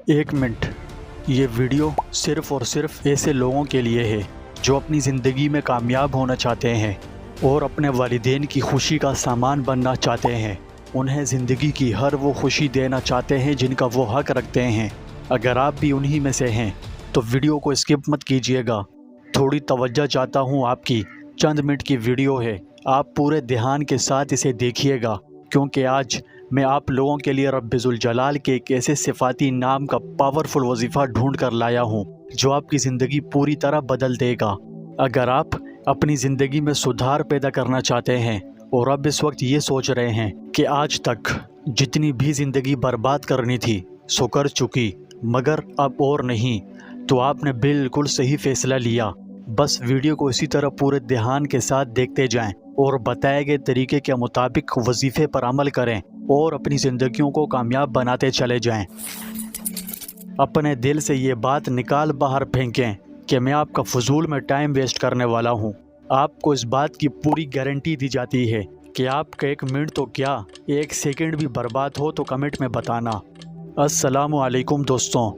एक मिनट, ये वीडियो सिर्फ़ और सिर्फ ऐसे लोगों के लिए है जो अपनी ज़िंदगी में कामयाब होना चाहते हैं और अपने वालिदैन की खुशी का सामान बनना चाहते हैं। उन्हें ज़िंदगी की हर वो खुशी देना चाहते हैं जिनका वो हक़ रखते हैं। अगर आप भी उन्हीं में से हैं तो वीडियो को स्किप मत कीजिएगा। थोड़ी तवज्जो चाहता हूँ आपकी। चंद मिनट की वीडियो है, आप पूरे ध्यान के साथ इसे देखिएगा, क्योंकि आज मैं आप लोगों के लिए रब्बिजुल जलाल के एक ऐसे सिफाती नाम का पावरफुल वजीफ़ा ढूंढ कर लाया हूँ जो आपकी ज़िंदगी पूरी तरह बदल देगा। अगर आप अपनी ज़िंदगी में सुधार पैदा करना चाहते हैं और अब इस वक्त ये सोच रहे हैं कि आज तक जितनी भी ज़िंदगी बर्बाद करनी थी सो कर चुकी, मगर अब और नहीं, तो आपने बिल्कुल सही फ़ैसला लिया। बस वीडियो को इसी तरह पूरे ध्यान के साथ देखते जाएं और बताए गए तरीके के मुताबिक वजीफ़े पर अमल करें और अपनी ज़िंदगियों को कामयाब बनाते चले जाएं। अपने दिल से ये बात निकाल बाहर फेंकें कि मैं आपका फजूल में टाइम वेस्ट करने वाला हूँ। आपको इस बात की पूरी गारंटी दी जाती है कि आपका एक मिनट तो क्या, एक सेकंड भी बर्बाद हो तो कमेंट में बताना। अस्सलामु अलैकुम दोस्तों,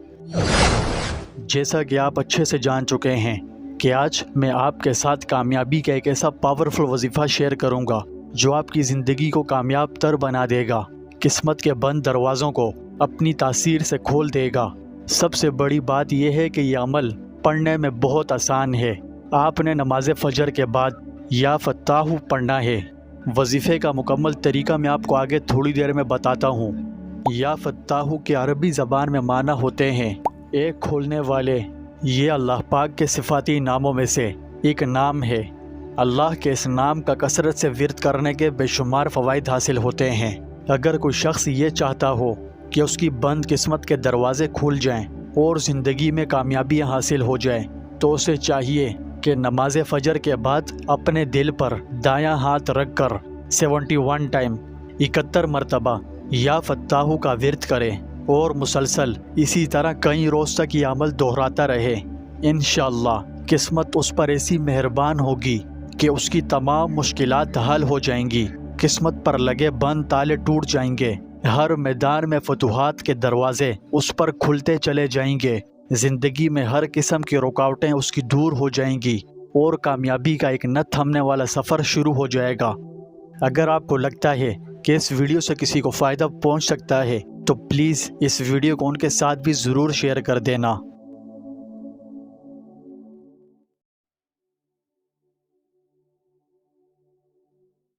जैसा कि आप अच्छे से जान चुके हैं कि आज मैं आपके साथ कामयाबी का एक ऐसा पावरफुल वजीफ़ा शेयर करूंगा जो आपकी ज़िंदगी को कामयाब तर बना देगा, किस्मत के बंद दरवाज़ों को अपनी तासीर से खोल देगा। सबसे बड़ी बात यह है कि यह अमल पढ़ने में बहुत आसान है। आपने नमाज फ़जर के बाद या फत्ताहू पढ़ना है। वजीफ़े का मुकम्मल तरीका मैं आपको आगे थोड़ी देर में बताता हूँ। या फत्ताहू के अरबी ज़बान में माना होते हैं एक खोलने वाले। ये अल्लाह पाक के सिफाती नामों में से एक नाम है। अल्लाह के इस नाम का कसरत से विर्द करने के बेशुमार फ़वाइद हासिल होते हैं। अगर कोई शख्स ये चाहता हो कि उसकी बंद किस्मत के दरवाज़े खुल जाएं और ज़िंदगी में कामयाबियाँ हासिल हो जाएं, तो उसे चाहिए कि नमाज फ़जर के बाद अपने दिल पर दायां हाथ रख कर 71 टाइम 71 मरतबा या फत्ताहू का विर्द करे और मुसलसल इसी तरह कई रोज़ तक ये अमल दोहराता रहे। इंशाअल्लाह किस्मत उस पर ऐसी मेहरबान होगी कि उसकी तमाम मुश्किलात हल हो जाएंगी। किस्मत पर लगे बंद ताले टूट जाएंगे। हर मैदान में फतूहात के दरवाजे उस पर खुलते चले जाएंगे। ज़िंदगी में हर किस्म की रुकावटें उसकी दूर हो जाएंगी और कामयाबी का एक न थमने वाला सफ़र शुरू हो जाएगा। अगर आपको लगता है कि इस वीडियो से किसी को फ़ायदा पहुंच सकता है तो प्लीज़ इस वीडियो को उनके साथ भी ज़रूर शेयर कर देना।